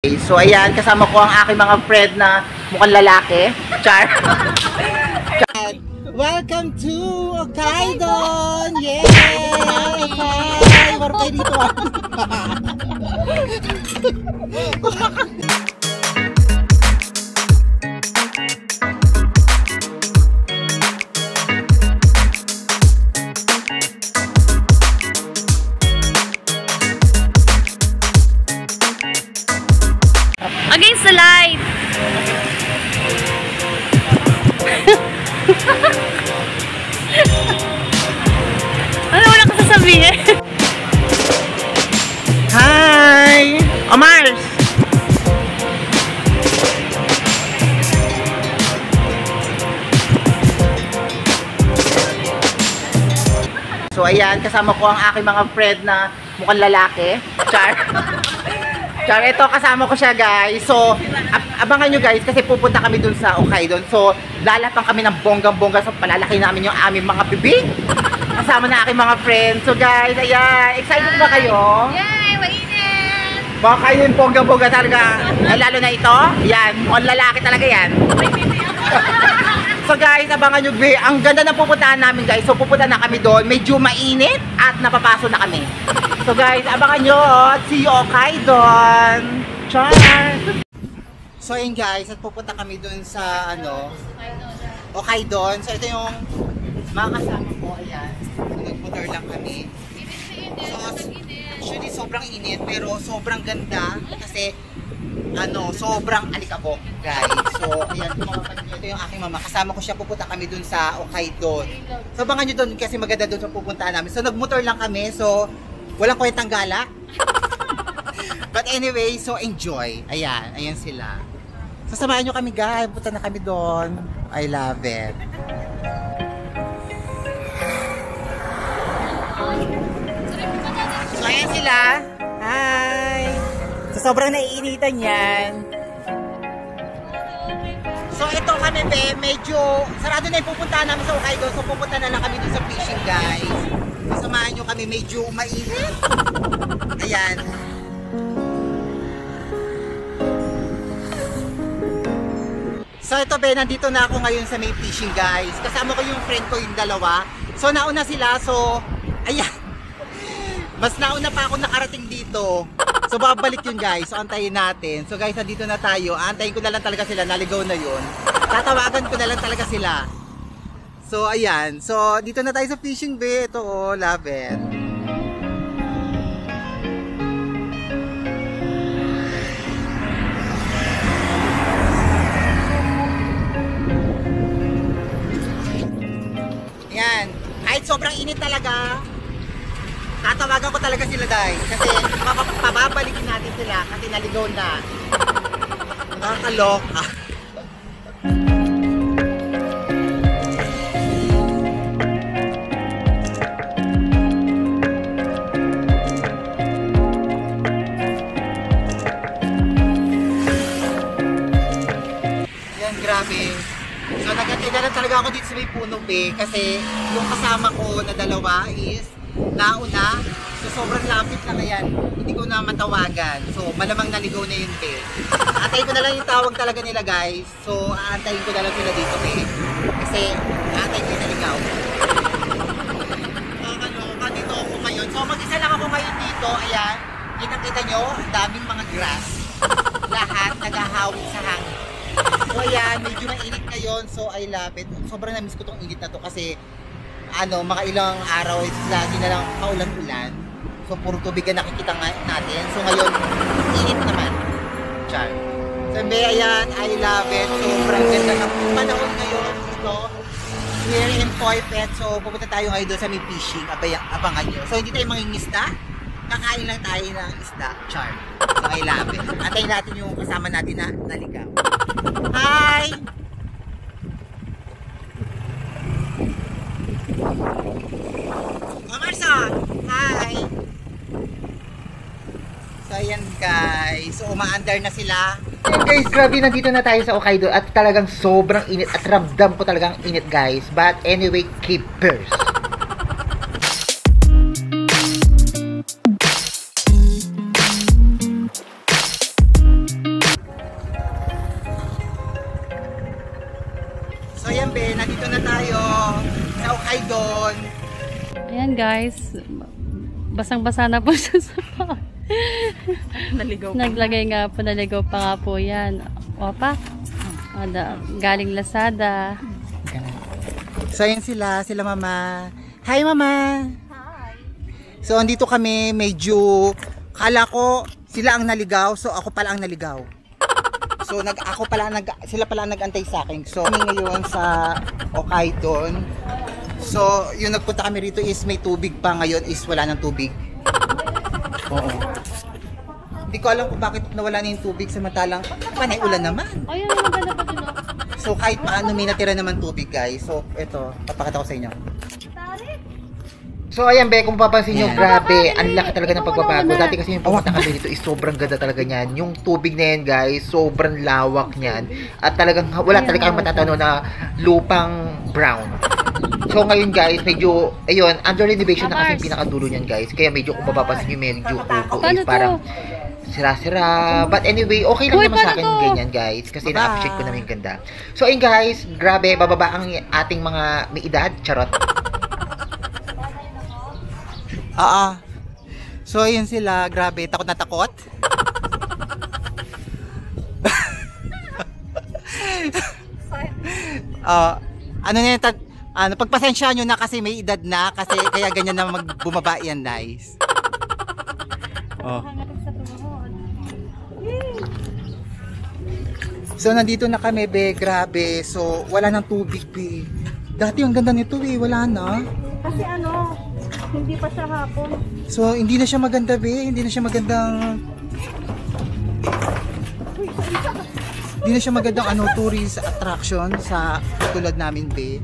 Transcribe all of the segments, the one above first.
So ayan, kasama ko ang aking mga friend na mukhang lalaki. Char. Welcome to Hokkaido! Yay! Hi! Maro kayo dito. Against the light! Ano wala ka sasabihin? Hi! Omars! So ayan, kasama ko ang aking mga friend na mukhang lalaki. Char. Char, ito kasama ko siya guys. So, abangan nyo guys kasi pupunta kami dun sa Hokkaido. So, lalapang kami ng bonggang-bongga. So, palalaki namin yung aming mga bibig. Kasama na aking mga friends. So guys, ayan. Excited ba kayo? Yay! Mainit! Baka kayo yung bonggang-bongga talaga. Lalo na ito. Yan, mukhang lalaki talaga yan. So guys, abangan nyo. Ang ganda ng pupuntahan namin guys. So, pupunta na kami doon. Medyo mainit at napapaso na kami. So guys, abangan nyo. See you Hokkaido. Char! So ayun guys, at pupunta kami dun sa Hokkaido. So ito yung mga kasama ko. Ayan. So nag-motor lang kami. So actually sobrang init pero sobrang ganda kasi sobrang alikabok guys. So ayan, kung makapansin nyo, ito yung aking mama. Kasama ko siya, pupunta kami dun sa Hokkaido. So abangan nyo dun kasi maganda dun sa pupuntahan namin. So nag-motor lang kami. So walang kwentang gala. But anyway, so enjoy. Ayan, ayan sila. Sasamahan nyo kami guys. Punta na kami doon. I love it. So ayan sila. Hi! So sobrang naiinitan yan. So ito kami medyo sarado na yung pupuntahan namin sa Hokkaido. So pupunta na lang kami doon sa fishing guys. Samahan nyo kami, medyo mainit. Ayan. So ito nandito na ako ngayon sa may fishing guys. Kasama ko yung friend ko yung dalawa. So nauna sila, so ayan. Mas nauna pa ako nakarating dito. So babalik yun guys, so antayin natin. So guys, nandito na tayo. Antayin ko na lang talaga sila, naligaw na yun. Tatawagan ko na lang talaga sila. So ayan, so dito na tayo sa fishing bay. Ito love it. Ayan, kahit sobrang init talaga, tatawagan ko talaga sila guys. Kasi pababalikin natin sila kasi naligaw na. Nakakaloka. Grabe. So nagatigalan talaga ako dito sa may puno be kasi yung kasama ko na dalawa is nauna. So sobrang lapit na ngayon. Hindi ko na matawagan. So malamang naligaw na yun be. Aantayin ko na lang yung tawag talaga nila guys. So aantayin ko na lang sila dito be. Kasi aantayin ko yung naligaw. Dito ako ngayon. So mag-isa lang ako ngayon dito. Ayan. Kita-kita nyo, ang daming mga grass. Lahat naghahawig sa hangin. So ayan, medyo mainit ngayon. So I love it. Sobrang na-miss ko tong init na to kasi mga ilang araw lagi na lang paulan-ulan. So puro tubig ang nakikita natin. So ngayon, init naman. Char. So ayan, I love it. Sobrang ganda ng panahon ngayon dito. Here in Poi Pet. So pupunta tayo ngayon doon sa may fishing. Abangan nyo. So hindi tayo mangingisda. Kakain lang tayo ng isda. Char. So I love it. Antayin natin yung kasama natin na naligaw. Hi! Marsa! Hi! So ayan guys. So umaandar na sila. And guys, grabe, nandito na tayo sa Hokkaido at talagang sobrang init at ramdam ko talagang init guys. But anyway, keep first. ayan be, nandito na tayo sa Hokkaido. Ayan guys, basang-basa na po siya sa pa. Naligaw. Naglagay nga po, naligaw pa nga po yan. Opa, galing Lazada. So ayan sila mama. Hi mama! Hi! So andito kami, medyo kala ko sila ang naligaw, so ako pala ang naligaw. So sila pala ang nag-antay sa akin. So kami ngayon sa Hokkaido. So yung nagpunta kami rito is may tubig pa, ngayon is wala ng tubig. Oo. Hindi ko alam kung bakit nawala na yung tubig samantalang panay ulan naman. Ayan, maganda pa din. So kahit paano may natira naman tubig guys. So ito, papakita ko sa inyo. So ayan be, kung papansin nyo, grabe, ang laki talaga ng pagbabago. Dati kasi yung pumunta kami dito is sobrang ganda talaga niyan. Yung tubig na yan guys, sobrang lawak niyan. At talagang wala talaga kang matatano na lupang brown. So ngayon guys, medyo, ayun, under renovation na kasi yung pinakadulo niyan guys. Kaya medyo kung mapapansin nyo, medyo kuko is parang sira-sira. But anyway, okay lang naman sa akin ganyan guys. Kasi na-appreciate ko naman yung ganda. So ayun guys, grabe, bababa ang ating mga may edad. Charot. So ayun sila, grabe, takot na takot. Ano na yun, pagpasensya nyo na kasi may edad na, kasi kaya ganyan na bumaba yan guys. So nandito na kami be, grabe. So wala nang tubig be. Dati ang ganda nito eh, wala na. Kasi hindi pa siya hapon. So hindi na siya maganda be, hindi na siya magandang tourist attraction sa tulad namin be.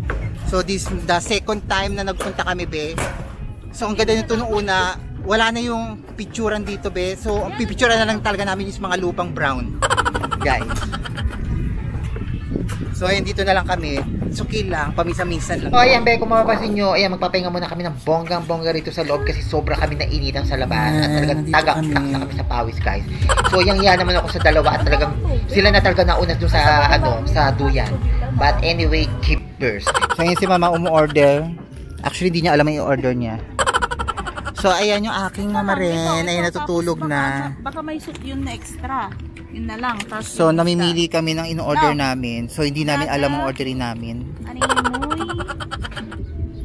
So this the second time na nagpunta kami be. So ang ganda nito nung una, wala na yung picturean dito be. So ang pipicturean na lang talaga namin is mga lupang brown. Guys. So ayun, dito na lang kami. Suki lang, pamisa-minsan lang. So ayan be, kung mapapansin nyo, ayan, magpapahinga muna kami ng bonggang-bongga rito sa loob kasi sobra kami nainitan sa labas. At talagang tagak na kami sa pawis guys. So yang naman ako sa dalawa at talagang sila na talaga nauna doon sa sa duyan. But anyway, keep burst. So ayan si mama umu-order. Actually di niya alam yung order niya. So ayan yung aking mama rin, ay natutulog na. Baka may soup yun na extra. Yun na lang. So namimili kami ng in-order namin. So hindi namin alam ang orderin namin. Ano yun?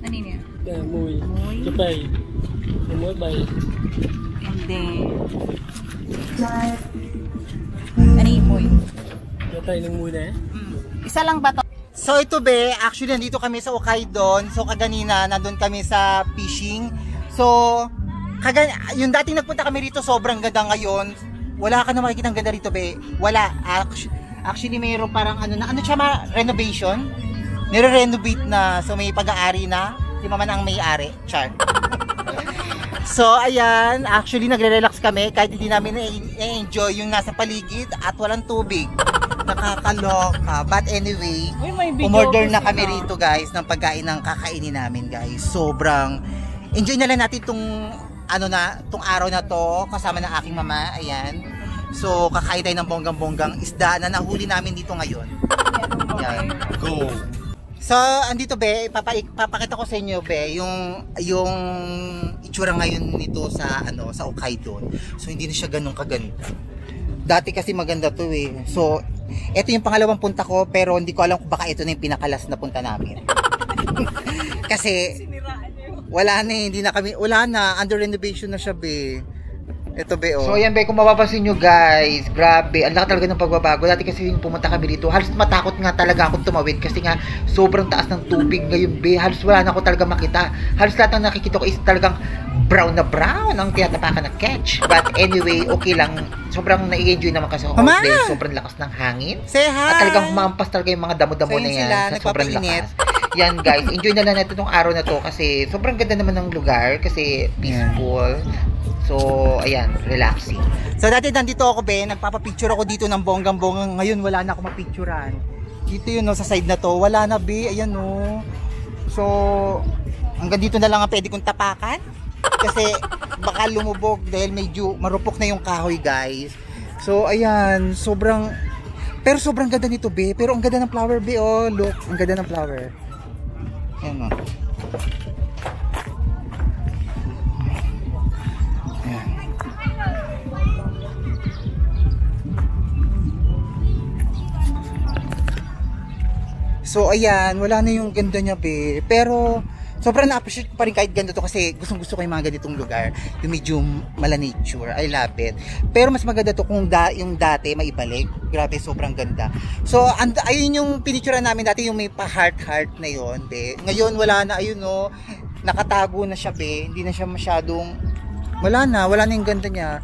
Ano yun? Mui. Chupay. Mui bay. Hindi. Ano yun? Mui. Yatay ng mui na Isa lang ba to? So ito be, actually nandito kami sa Hokkaido. So kaganina nandun kami sa fishing. So yung dating nagpunta kami rito sobrang ganda ngayon. Wala ka na makikita ang ganda rito be. Wala. Actually mayroon parang siya renovation. Nire-renovate na. So may pag-aari na. Si mama na ang may-ari. Char. So ayan, actually nagre-relax kami kahit hindi namin na-enjoy yung nasa paligid at walang tubig. Nakakaloka. But anyway, umorder na kami rito guys ng pagkain ng kakainin namin guys. Sobrang enjoy na lang natin tong tong araw na to kasama ng aking mama. Ayan. So kakain tayo ng bonggang-bonggang isda na nahuli namin dito ngayon. Ayan. Go. So andito be, papakita ko sa inyo be yung itsura ngayon nito sa sa Hokkaido. So hindi na siya ganun kaganda. Dati kasi maganda to eh. So ito yung pangalawang punta ko pero hindi ko alam kung baka ito na yung pinakalas na punta namin. Kasi wala na, under renovation na siya be. Ito be oh. So ayan be, kung mapapansin nyo guys, grabe, ang laki talaga ng pagbabago. Dati kasi yung pumunta kami dito, halos matakot nga talaga akong tumawid kasi nga sobrang taas ng tubig ngayon be. Halos wala na ako talaga makita. Halos lahat ng nakikita ko is talagang brown na brown ang tinatapakan na catch. But anyway, okay lang. Sobrang nai-enjoy naman kasi ako dahil sobrang lakas ng hangin. Say hi! Ah. At talagang mampas talaga yung mga damo-damo na yan sa sobrang lakas. Yan guys, enjoy na lang natin itong araw na to kasi sobrang ganda naman ng lugar kasi peaceful. So, ayan, relaxing. So dati nandito ako be, nagpapapicture ako dito ng bonggang-bonggang. Ngayon wala na ako mapicturean. Dito yun no, sa side na to, wala na be, ayan no. So, hanggang dito na lang ang pwede kong tapakan. Kasi baka lumubog dahil medyo marupok na yung kahoy guys. So ayan, sobrang Pero sobrang ganda nito, be. Pero ang ganda ng flower, be. Oh, look. Ang ganda ng flower. Ayan, oh. Ayan. So, ayan. Wala na yung ganda niya, be. Pero sobrang na-appreciate ko pa rin kahit ganito to kasi gustong-gusto ko yung mga ganitong lugar. Yung medyo mala-nature. I love it. Pero mas maganda to kung yung dati maibalik. Grabe, sobrang ganda. So, ayun yung pinicture namin dati, yung may pa-heart-heart na yon, be. Ngayon, wala na, ayun, no. Nakatago na siya, be. Hindi na siya masyadong, wala na yung ganda niya.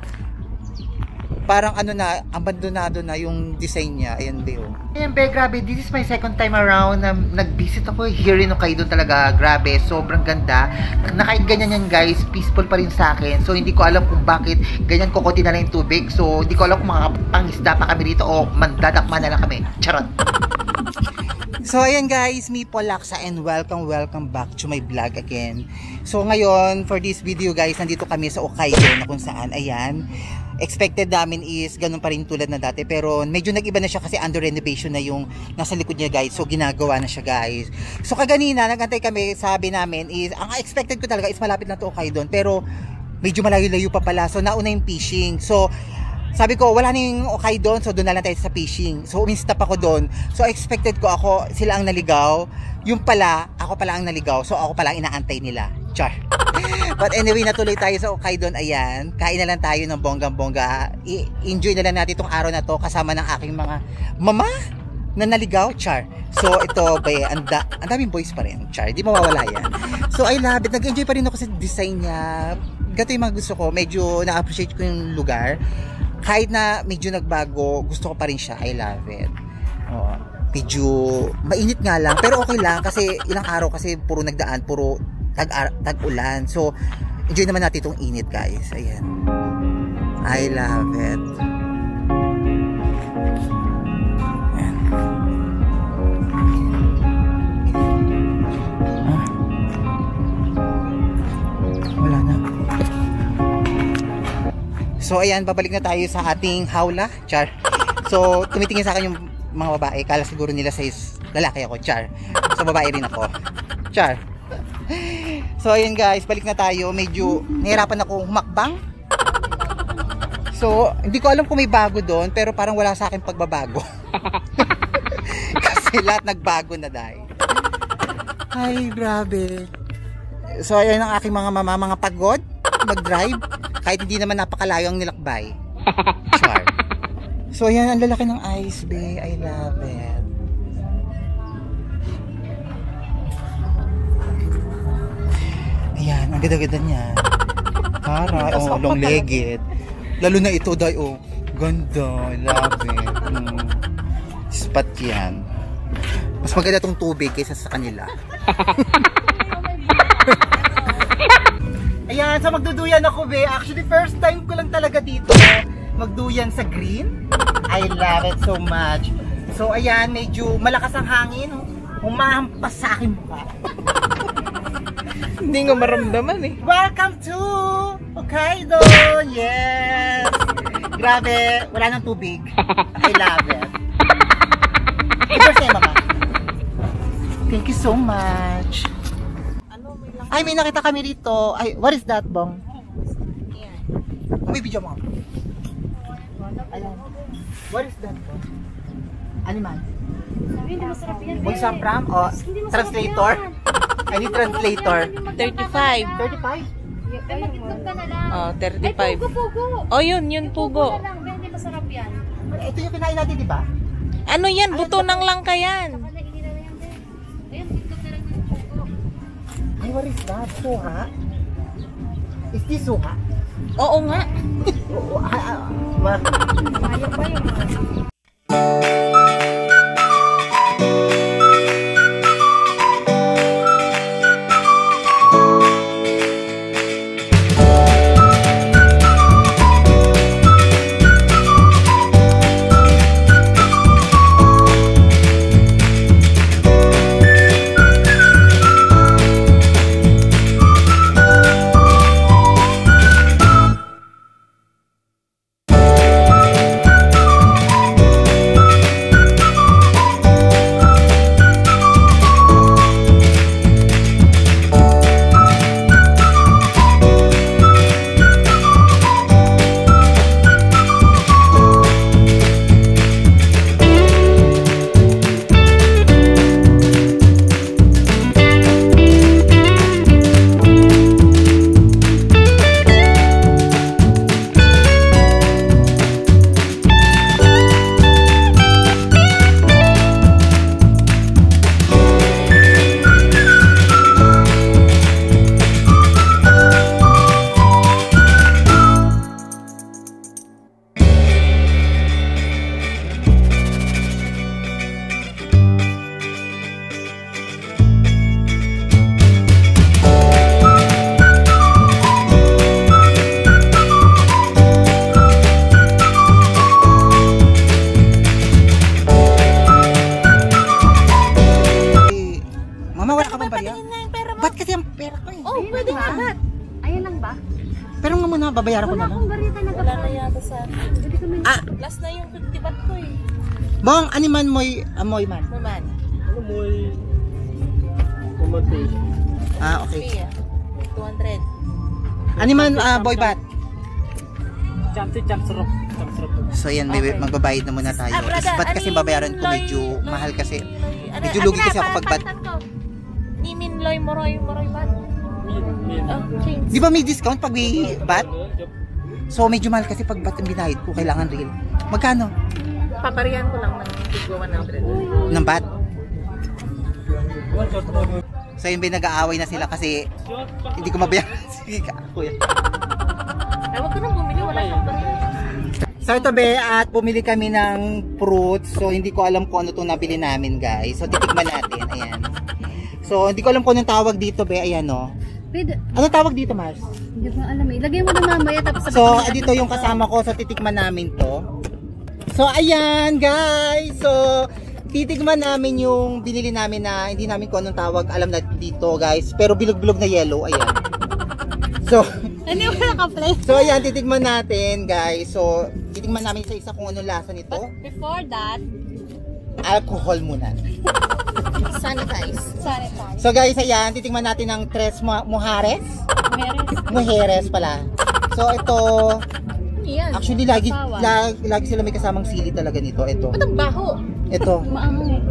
Parang ano na, abandonado na yung design niya. Ayan, be, oh. Ayan, be, grabe. This is my second time around na nag-visit ako here in Hokkaido talaga. Grabe, sobrang ganda. Na kahit ganyan yan, guys, peaceful pa rin sa akin. So, hindi ko alam kung bakit ganyan kukunti na lang yung tubig. So, hindi ko alam kung makakapangisda pa kami dito o mandadakma na lang kami. Charot! So, ayan guys, me po Laksa and welcome back to my vlog again. So, ngayon, for this video guys, nandito kami sa Hokkaido na kung saan, ayan, expected namin is ganun pa rin tulad na dati, pero medyo nag-iba na siya kasi under renovation na yung nasa likod niya, guys. So ginagawa na siya, guys. So kaganina nagantay kami, sabi namin is ang expected ko talaga is malapit na to Hokkaido, pero medyo malayo-layo pa pala. So nauna yung fishing. So sabi ko wala na yung Hokkaido, so doon na lang tayo sa fishing. So uminstop ako doon. So expected ko ako sila ang naligaw, yung pala ako pala ang naligaw. So ako pala ang inaantay nila. Char. But anyway, natuloy tayo sa Hokkaido. Ayan, kain na lang tayo ng bonggang-bongga. Enjoy na lang natin itong araw na to kasama ng aking mga mama na naligaw. Char. So ito, ang daming boys pa rin. Char, di mawawala yan. So I love it. Nag-enjoy pa rin ako sa design niya. Gato yung mga gusto ko. Medyo na-appreciate ko yung lugar. Kahit na medyo nagbago, gusto ko pa rin siya. I love it. Oh, medyo mainit nga lang, pero okay lang kasi ilang araw kasi puro nagdaan, puro tag-ulan. So, enjoy naman natin itong init, guys. Ayan. I love it. Ayan. Ah. Wala na. So, ayan. Babalik na tayo sa ating hawla. Char. So, tumitingin sa akin yung mga babae. Kala siguro nila sa lalaki ako. Char. So, babae rin ako. Char. So ayun guys, balik na tayo. Medyo nahirapan ako humakbang. So hindi ko alam kung may bago doon, pero parang wala sa akin pagbabago. Kasi lahat nagbago na dahil. Ay grabe. So ayun ang aking mga mama, mga pagod mag-drive kahit hindi naman napakalayo ang nilakbay. Char. So ayan, ang lalaki ng ice bay. I love it. Ayan, ang ganda-ganda niya. Para, oh, long-legged. Lalo na ito, day, oh. Ganda, I love it. Spot yan. Mas maganda tong tubig kaysa sa kanila. Ayan, so magduduyan ako, be. Actually, first time ko lang talaga dito magduyan sa green. I love it so much. So, ayan, medyo malakas ang hangin. Humahampas sa akin mukha. Hindi nga maramdaman eh. Welcome to Hokkaido! Yes! Grabe, wala nang tubig. I love it. First time, mama. Thank you so much. Ay, may nakita kami rito. Ay, what is that, Bong? May video mo. Ayan. What is that, Bong? Animal. Hindi masarap yan. Boy Sapram? O, translator? I need translator. 35. 35? Eh, mag-itlog ka na lang. Oh, Ay, 35. pugo. Oh, yun pugo. Na lang. Hindi masarap yan. Ito yung kinain natin, di ba? Ano yan? Buto ng langka yan. Saka nainin na lang yan din. Ayun, itlog na lang ng pugo. Ay, what is that? Suha? Is this suha? Oo nga. Ayaw pa yung babayaran ko na lang. Kung barita na Wala na yata sa akin. Ah, Last na yung tibat ko eh. bong, animan mo'y amoy man. Naman. Ano mo ay kumatay? Ah, okay. Pia. 200. Animan, boy bat. Champ-sarap. So yan, Okay. magbabayad na muna tayo. brother, Is bat kasi ani, babayaran ko Loy, medyo Loy, mahal kasi. Loy, Medyo lugi kasi ako pag bat. Imin Loy Moroy bat. Okay. Di ba may discount pag may bat? So medyo mahal kasi pag bat ang binayad ko, kailangan real. Magkano? Paparihan ko lang ng tigwa 100. Ng bat? So yun ba, nag-aaway na sila kasi hindi ko mabayaran. Sige ka, kuya. Huwag ko nang bumili, wala siyang pamili. So ito be, at bumili kami ng fruits. So hindi ko alam kung ano itong nabili namin guys. So titikman natin, ayan. So hindi ko alam kung anong tawag dito be, ayan o. Pwede. Anong tawag dito, Mars? Hindi ko alam eh. Lagay mo na mamaya tapos So dito yung kasama ko, so titikman namin to. So ayan guys, so titikman namin yung binili namin na hindi namin kung anong tawag, alam na dito guys. Pero bilog-bilog na yellow, ayan. So Hindi mo naka-play. So ayan, titikman natin guys. So titikman namin isa-isa kung anong lasa nito. Before that, Alcohol muna. Sanitize. sanitize. So guys, ayan, titikman natin ng Tres Mujeres. Mujeres pala. So ito, Yan. actually lagi sila may kasamang sili talaga nito. Ito. Ba't ang baho? Ito. Maangang eh.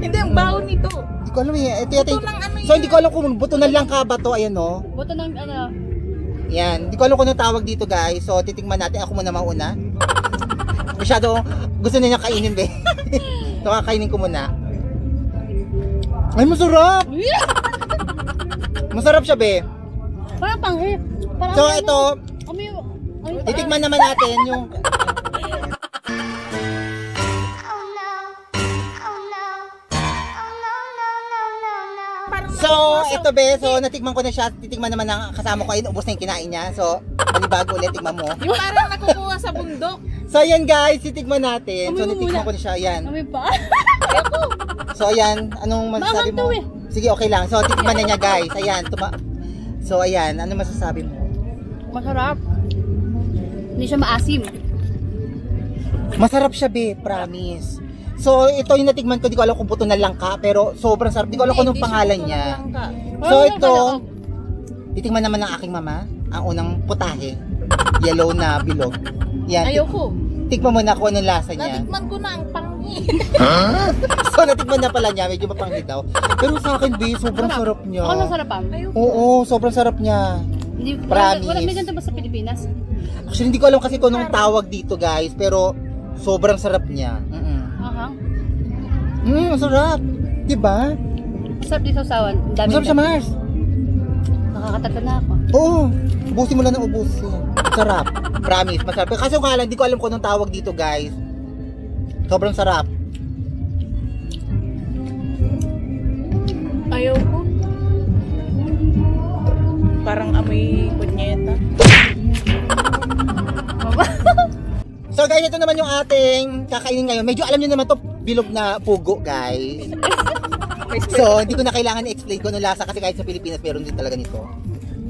Hindi, ang baho nito. Hindi ko alam eh. Ito yata. Buto ng ano So hindi ko alam kung buto ng langka ba to. Ayan no. Buto ng ano. Yan. Hindi ko alam kung anong tawag dito guys. So titikman natin. Ako muna mauna. Masyado gusto na niya kainin be. So kakainin ko muna. Ay masarap. Masarap siya be. Parang panghi. Parang So ito, titikman naman natin yung So, ito be, so natikman ko na siya, titikman naman ng kasama ko, ayun, ubos na yung kinain niya. So, panibago ulit, tikman mo. Parang nakukuha sa bundok. So, ayan guys, titikman natin. So, natikman ko na siya, ayan. Amoy pa. So, ayan, anong masasabi mo? Sige, okay lang. So, titikman na niya guys, ayan. So, ayan, anong masasabi mo? Masarap. Hindi siya maasim. Masarap siya be, promise. So, ito yung natikman ko, di ko alam kung buto na langka, pero sobrang sarap. Di ko alam kung anong pangalan niya. So, ito, titikman naman ng aking mama, ang unang putahe. Yellow na bilog. Yan. Ayoko. Tikman mo na kung anong lasa niya. Natikman ko na ang panghi. So, natikman na pala niya, medyo mapangit daw. Pero sa akin, be, sobrang sarap niya. Ako masarapan. Oo, sobrang sarap niya. Hindi, Promise. wala may ganito ba sa Pilipinas? Actually, hindi ko alam kasi kung anong tawag dito, guys, pero sobrang sarap niya. Aha. Masarap. Diba? Masarap din sa usawan. Ang dami Masarap siya, Mars. Nakakatatlo na ako. Oo. Ubusin mo lang ng ubusin. Sarap. Promise, masarap. Kasi yung kalan, hindi ko alam kung anong tawag dito, guys. Sobrang sarap. Ayoko. Parang amoy kunyeta. So guys, ito naman yung ating kakainin ngayon. Medyo alam niyo naman to, bilog na pugo, guys. So, hindi ko na kailangan i-explain kung ano lasa kasi kahit sa Pilipinas meron din talaga nito.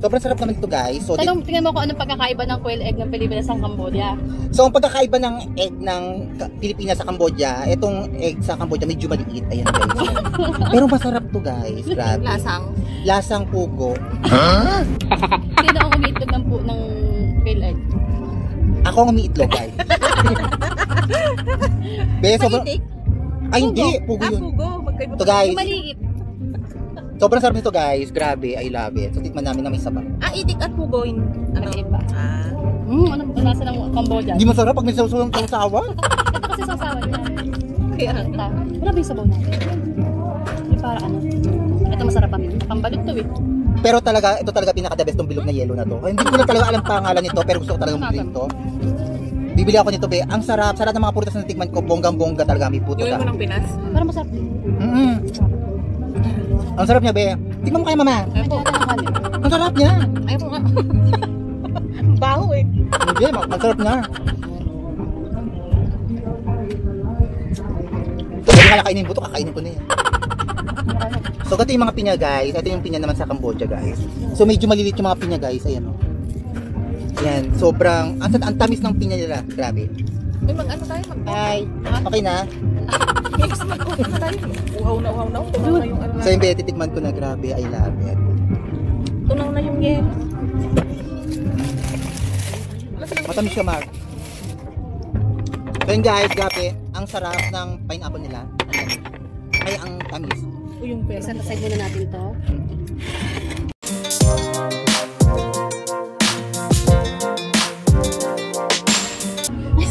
Sobrang sarap naman ito, guys. So, Tingnan mo kung anong pagkakaiba ng quail egg ng Pilipinas sa Cambodia. so ang pagkakaiba ng egg ng Pilipinas sa Cambodia, itong egg sa Cambodia medyo maliit. Ayan, guys. Pero masarap to, guys. Grabe. Lasang pugo. Hindi na ako umiitlog ng quail egg. Ako ang umiitlog, guys. Be, sobrang... Ay, hindi. Pugo yun. Pugo. Magkaiba. Ito, guys. Maliit. Sobrang sarap nito, guys. Grabe. I love it. So, tikman namin na may sabaw. Itik at pugo yun. Ano? Magkaiba. Anong lasa ng Cambodia? Hindi masarap pag may sausawan ng sawa. Ito kasi sasawan niya. Kaya, Wala ba yung sabaw natin? Yung para ano? Ito masarap kami. Pambalot to eh. Pero talaga, ito talaga pinaka-the best tong bilog na yellow na to. Ay, hindi ko na talaga alam pangalan nito, pero gusto ko talaga bumili nito. Bibili ako nito, be. Ang sarap. Sarap ng mga prutas na tikman ko. Bonggang-bongga talaga. May puto yung sa. mo ng Pinas. Parang masarap din. Ang sarap niya, be. Tikman mo kaya, mama. Medyo ata ng kanin. Ang sarap niya. Ayoko nga. Baho eh. Hindi, ang sarap niya. Hindi nga nakainin buto, kakainin ko na yan. So, ito yung mga pinya, guys. Ito yung pinya naman sa Cambodia, guys. So, medyo maliliit yung mga pinya, guys. Ayan, o. Yan, sobrang, ang tamis ng pinya nila. Grabe. May mag-ano tayo? Ay, okay na. Mag-uhaw tayo. Uhaw na. Tunaw na yung ano. So yung titikman ko na, grabe, I love it. Tunaw na yung yelo. Matamis siya, Mark. So yun guys, grabe, ang sarap ng pineapple nila. Ay, ang tamis. O yung pera. Isa side muna natin to.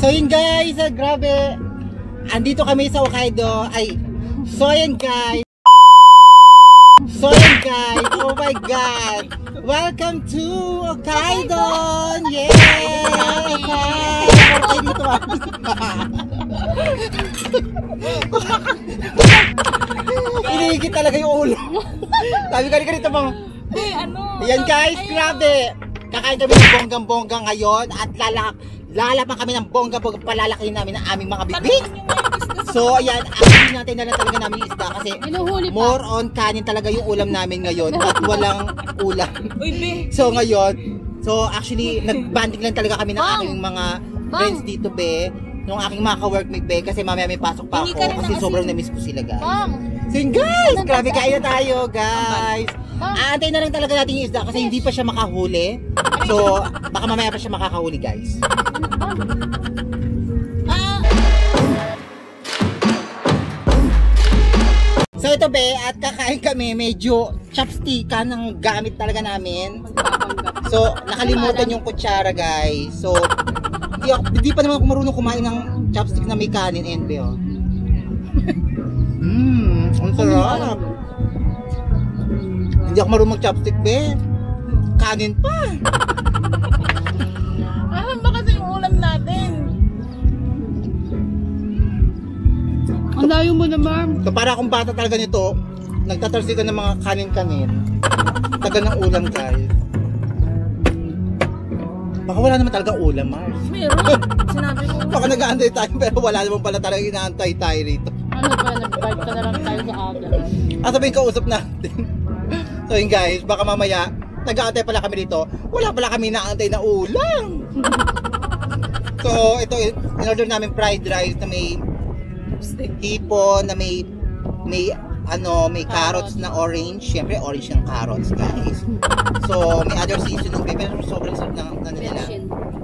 So yun guys, grabe. Andito kami sa Hokkaido. Ay, so yun guys. Oh my God. Welcome to Hokkaido. Yeah. Okay, dito ah. Inigit talaga yung ulo. Sabi ka dito mga. Yan guys, grabe. Kakain kami ng bonggang-bongga ngayon at lalapan kami ng bongga-bongga, palalakihin namin ang aming mga bibig. So ayan, actually natin na lang talaga namin yung isda kasi more on kanin talaga yung ulam namin ngayon at walang ulam. So ngayon, actually nagbanding lang talaga kami ng aking mga friends dito, be. Yung aking mga ka-workmate, be, kasi mamaya may pasok pa ako kasi sobrang na-miss ko sila, guys. So yun guys, grabe, kain na tayo guys. Aantayin na lang talaga natin yung isda kasi hindi pa siya makahuli. So baka mamaya pa siya makakahuli guys. So ito be, at kakain kami, medyo chopstickan ng gamit talaga namin. So nakalimutan yung kutsara guys. So hindi pa naman ako marunong kumain ng chopstick na may kanin, and be, oh. Ang sarap. Hindi ako marunong mag-chopstick, be. Kanin pa. Alam ba kasi yung ulam natin? Ang layo mo naman. So para akong bata talaga nito, nagtatalsika ng mga kanin-kanin. Taga ng ulam, guys. Baka wala naman talaga ulam, Mars. Meron. Sinabi ko. Baka nag-aantay tayo pero wala naman pala talaga inaantay tayo rito. Ano ba, nag-bike ka na lang tayo sa aga. Sabihin kausap natin. So yun guys, baka mamaya nag-aantay pala kami dito. Wala pala kami naantay na ulam. So ito, in-order namin fried rice na may hipon, na may carrots na orange. Siyempre orange yung carrots, guys. So may other seasoning, pero sobrang sarap ng nila.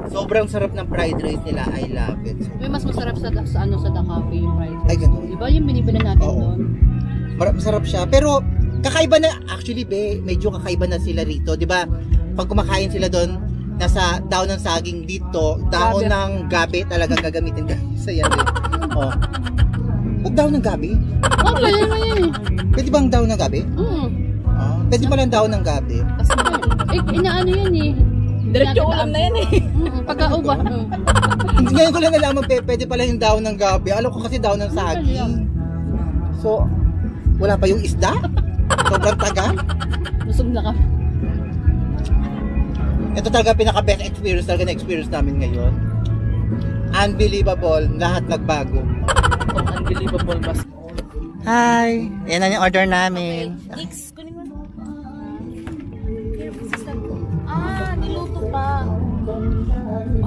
Sobrang sarap ng fried rice nila. I love it. May mas masarap sa The Cafe yung fried rice. Ay, ganun. Diba yung binibili natin doon? Masarap siya. Pero kakaiba na, actually be, medyo kakaiba na sila rito. Diba, pag kumakain sila doon, nasa daon ng saging, dito, daon ng gabi talagang gagamitin. So yan din. Oh. Huwag daon ng gabi? Pwede naman yun eh. Pwede bang daon ng gabi? Pwede pala daon ng gabi. Inaano yun eh. Diretso ulam na yan eh. Pagkauba. Ngayon ko lang nalaman, pwede pala yung daon ng gabi. Alam ko kasi daon ng saging. So, wala pa yung isda? Sobrang taga? Busog na ka. Ito talaga pinaka-best experience talaga na experience namin ngayon. Unbelievable. Lahat nagbago. Unbelievable mas. Hi! Yan na yung order namin. X, kunin mo. Niluto pa.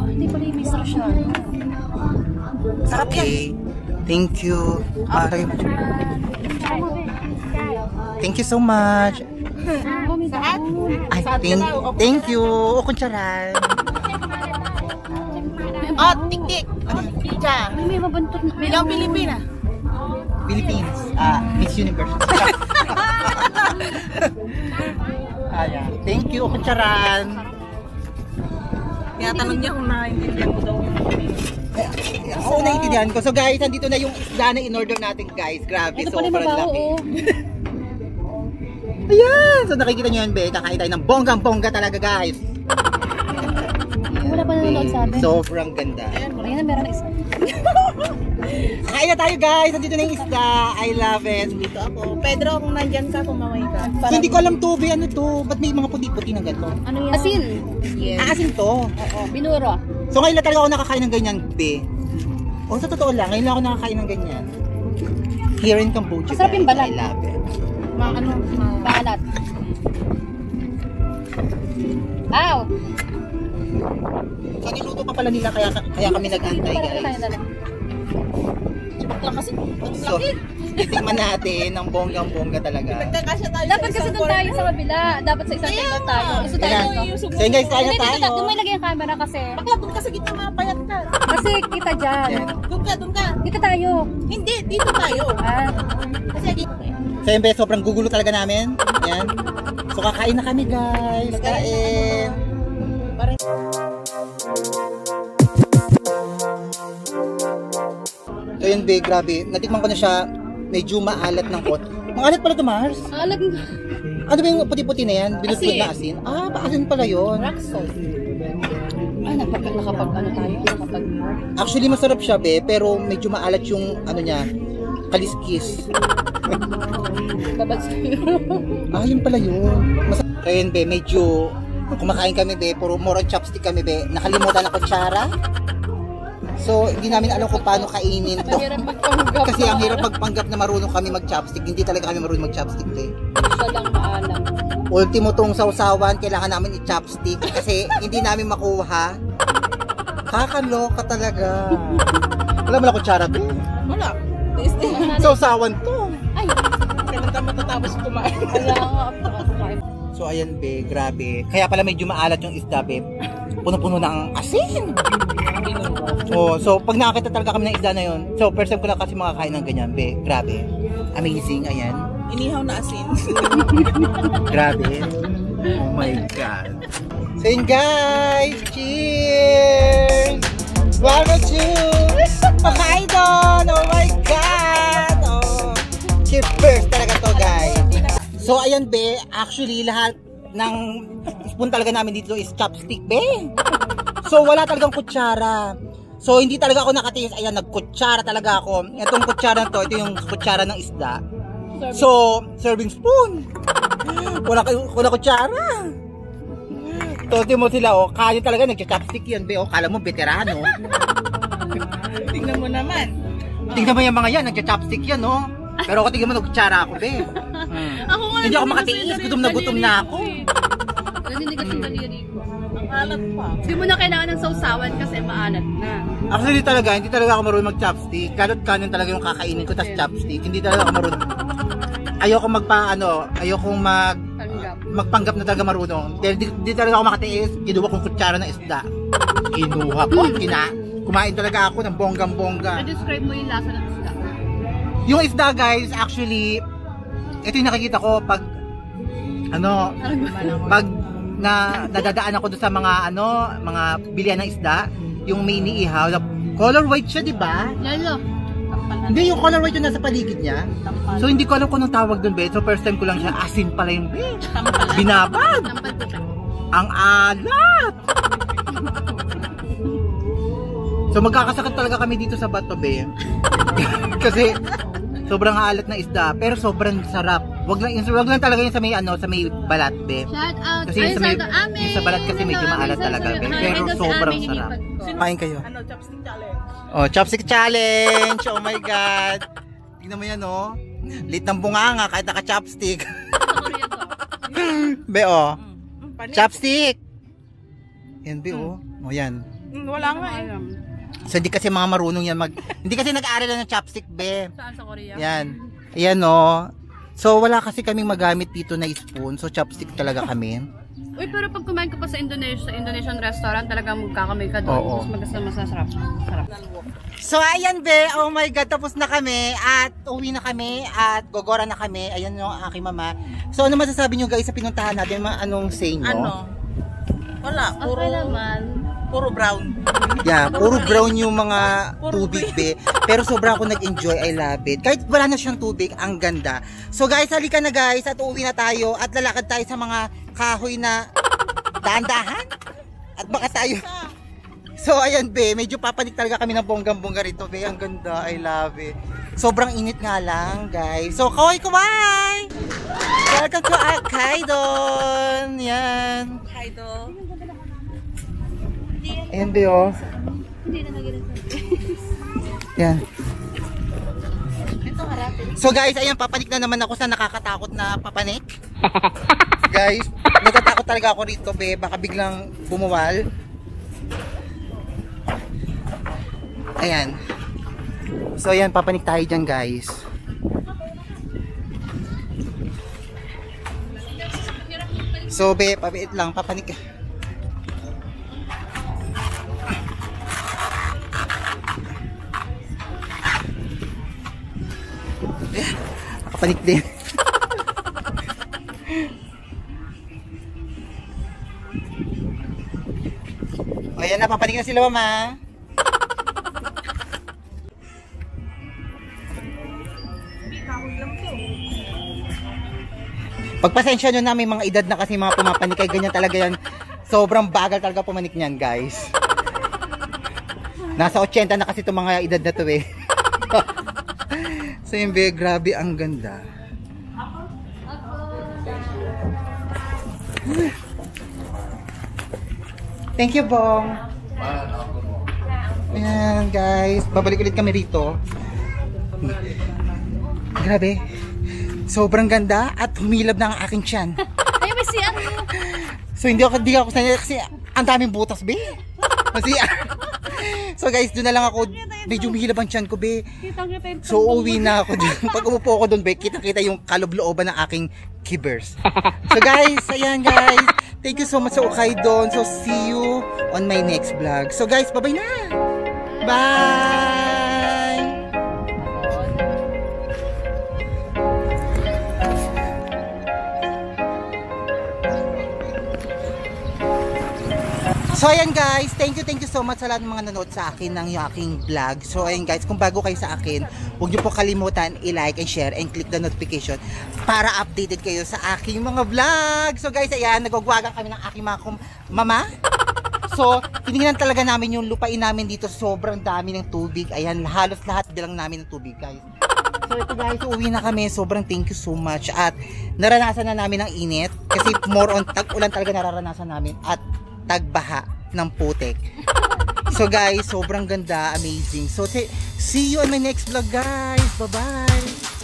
Hindi pala yung mixer siya. Sarap yan. Okay. Thank you. Thank you so much. Ay, thank you. O, kuntsaran. Oh, tik-tik. Pizza. May mabantot na. Ilang Pilipina? Philippines. Miss Universe. Ayan. Thank you, kuntsaran. Tinatanong niya kung nakaintindihan ko daw yung Oo, naiintindihan ko. So guys, nandito na yung isda na in-order natin, guys. Grabe, Ito pala sobrang mabaho, laki. oh. Ayan! So nakikita nyo yun, be. Kakain tayo ng bonggang-bongga talaga, guys. Wala pa nanonood sa atin. Sobrang ganda. Ayan na, meron na isa. Kain na tayo, guys. Nandito na yung isda. I love it. dito ako. Pedro, kung nandyan ka, pumaway ka. So, hindi ko alam to, be. Ano to? Ba't may mga puti-puti ng ganito? Ano yan? Asin. Yes. Asin to. Oo, binuro. So ngayon lang talaga ako nakakain ng ganyan, be. O sa totoo lang, ngayon lang ako nakakain ng ganyan. Here in Cambodia, Masarap yung balat. I love it. Balat. Ow! So, niluto pa pala nila kaya kami nag-antay, guys. So, tingnan natin ang bonggang-bongga talaga. Dapat kasi doon tayo sa kabila. Dapat sa isang table tayo. Gusto tayo Ayan. dito. So, yun guys, kaya Dito, tayo. doon may lagay yung camera kasi. Bakla, doon ka sa gitna mapayat ka. Kasi kita dyan. Ayan. Doon ka. Dito tayo. Hindi, dito tayo. Ah. Kasi So, yun, be, sobrang gugulo talaga namin. Ayan. So, kakain na kami, guys. Kain. So, yun, be, grabe. Natikman ko na siya. Medyo maalat ng kot. Maalat pala ito, Mars. Alam mo. Ano ba yung puti-puti na yan? Binutbud na asin? Ah, paasin pala yun. Rock salt. Ah, nakapag ano tayo? Nakapag... Actually, masarap siya, be. Pero medyo maalat yung, ano niya, kaliskis. Babad sa'yo. Ah, yun pala yun. Kaya yun, be, medyo kumakain kami, be, puro more on chopstick kami, be. Nakalimutan na kutsara. So, hindi namin alam kung paano kainin to. Mahirap magpanggap. Kasi ang hirap magpanggap na marunong kami mag-chopstick. Hindi talaga kami marunong mag-chopstick, be. Siya lang maalam. Ultimo tong sausawan, kailangan namin i-chopstick kasi hindi namin makuha. Kakaloka talaga. Wala mo na kutsara, be. wala. Sausawan to. Ay, Kailan ka matatapos kumain? wala nga. Kapag So ayan, be, grabe. Kaya pala medyo maalat yung isda, be. Puno-puno ng asin. Oh, so pag nakakita talaga kami ng isda na yun, so first time ko lang kasi makakain ng ganyan, be. Grabe. Amazing, ayan. Inihaw na asin. Grabe. Oh my God. So yun, guys. Cheers! 1, 2, pakain doon! Oh my God! Oh. Cheers talaga to, guys. So ayan, be. Actually, lahat ng spoon talaga namin dito is chopstick, be. So wala talagang kutsara. So hindi talaga ako nakatiis. Ayan, nagkutsara talaga ako. Itong kutsara na to, ito yung kutsara ng isda. So, serving spoon. Wala kutsara. Tote mo sila, oh. Kaya talaga nagcha-chopstick yan, be. Oh, kala mo veterano. Tingnan mo naman. Tingnan mo yung mga yan, nagcha-chopstick yan, oh. Pero ako tingnan mo, nagkutsara ako, be. Ako nga. Hindi ako makatiis, gutom na gutom na ako. Naninigas yung daliri ko. Ang alat pa. Hindi mo na kailangan ng sausawan kasi maalat na. Actually talaga, hindi talaga ako marunong mag-chopstick. Kalot kanin talaga yung kakainin ko, tas chopstick. Hindi talaga ako marunong. Ayoko ayokong magpanggap na talaga marunong. Dahil di talaga ako makatiis, kinuha kong kutsara ng isda. Kinuha ko, kumain talaga ako ng bonggang-bongga. Describe mo yung lasa ng isda. Yung isda, guys, actually, ito yung nakikita ko pag nadadaan ako doon sa mga bilihan ng isda, yung may iniihaw, color white siya, di ba? Lalo. Hindi, yung color white yung nasa paligid niya. So, hindi ko alam kung anong tawag doon, be. So, first time ko lang siya, asin pala yung, be. Binabad. Tampal po siya. Ang alat. So, magkakasakit talaga kami dito sa bato, be. Kasi, sobrang alat na isda. Pero sobrang sarap. Wag lang talaga yung sa may balat, be. Shout out. Kasi yung sa balat kasi medyo maalat talaga, be. Pero sobrang sarap. Kain kayo. Ano, chopstick challenge. Oh, chopstick challenge! Oh my God! Tingnan mo yan, oh. Lit ng bunganga kahit naka-chopstick. Be, oh. Chopstick! Yan, be, oh. Oh, yan. Wala nga eh. So, hindi kasi mga marunong yan hindi kasi nag-aaral lang ng chopstick, be. Saan sa Korea? Yan. Yan, oh. So, wala kasi kaming magamit dito na spoon. So, chopstick talaga kami. Uy, pero pag kumain ka pa sa Indonesian restaurant, talagang magkakamay ka doon. Oo. Mas masarap. Sarap. So, ayan, be. Oh my God, tapos na kami. At uwi na kami. At gogora na kami. Ayan yung aking mama. So, ano masasabi nyo, guys, sa pinuntahan natin? Anong say nyo? Ano? Wala, Okay naman. puro brown. Yeah, puro brown yung mga tubig, be. Pero sobra ako nag-enjoy. I love it. Kahit wala na siyang tubig, ang ganda. So, guys, halika na, guys. At uuwi na tayo. At lalakad tayo sa mga kahoy na dahan-dahan. At baka tayo... So, ayan, be. Medyo papanik talaga kami ng bonggang-bongga rito, be. Ang ganda. I love it. Sobrang init nga lang, guys. So, kaway! Welcome to Akaidon! Yan. Idol. Ayan, be, oh. Yan. So, guys, ayan, papanik na naman ako sa nakakatakot na papanik. Guys, natatakot talaga ako rito, be. Baka biglang bumuwal. Ayan. So ayan, papanik tayo dyan guys. So be, pabiit lang, papanik. Papanik din. Ayan na, papanik na sila mama. Pagpasensya nyo na, may mga edad na kasi mga pumapanik, ay ganyan talaga yan. Sobrang bagal talaga pumanik niyan guys. Nasa 80 na kasi itong mga edad na to eh. So yun be, grabe ang ganda. Thank you Bong. Ayan guys, babalik ulit kami rito. Grabe. Sobrang ganda at humilab na ang aking tiyan. Ay, may CR. So hindi ako sanay kasi ang daming butas be. Kasi so guys, doon na lang ako, medyo humilab ang tiyan ko be. So uwi na ako dun. Pag umupo ako doon be, kita-kita yung kaloob-looban ng aking kibers. So guys, ayan guys. Thank you so much sa ukay doon. So see you on my next vlog. So guys, bye-bye na. Bye. So ayan guys, thank you so much sa lahat ng mga nanood sa akin ng aking vlog. So ayan guys, kung bago kayo sa akin, huwag niyo po kalimutan i-like and share and click the notification para updated kayo sa aking mga vlog. So guys, ayan, nagwagwagan kami ng aking mga mama. So, tinignan talaga namin yung lupain namin dito, sobrang dami ng tubig. Ayan, halos lahat bilang namin ng tubig guys. So ito guys, uwi na kami. Sobrang thank you so much. At naranasan na namin ang init kasi more on tag-ulan talaga nararanasan namin at tagbaha ng putik. So guys, sobrang ganda, amazing. So see you on my next vlog guys. Bye bye.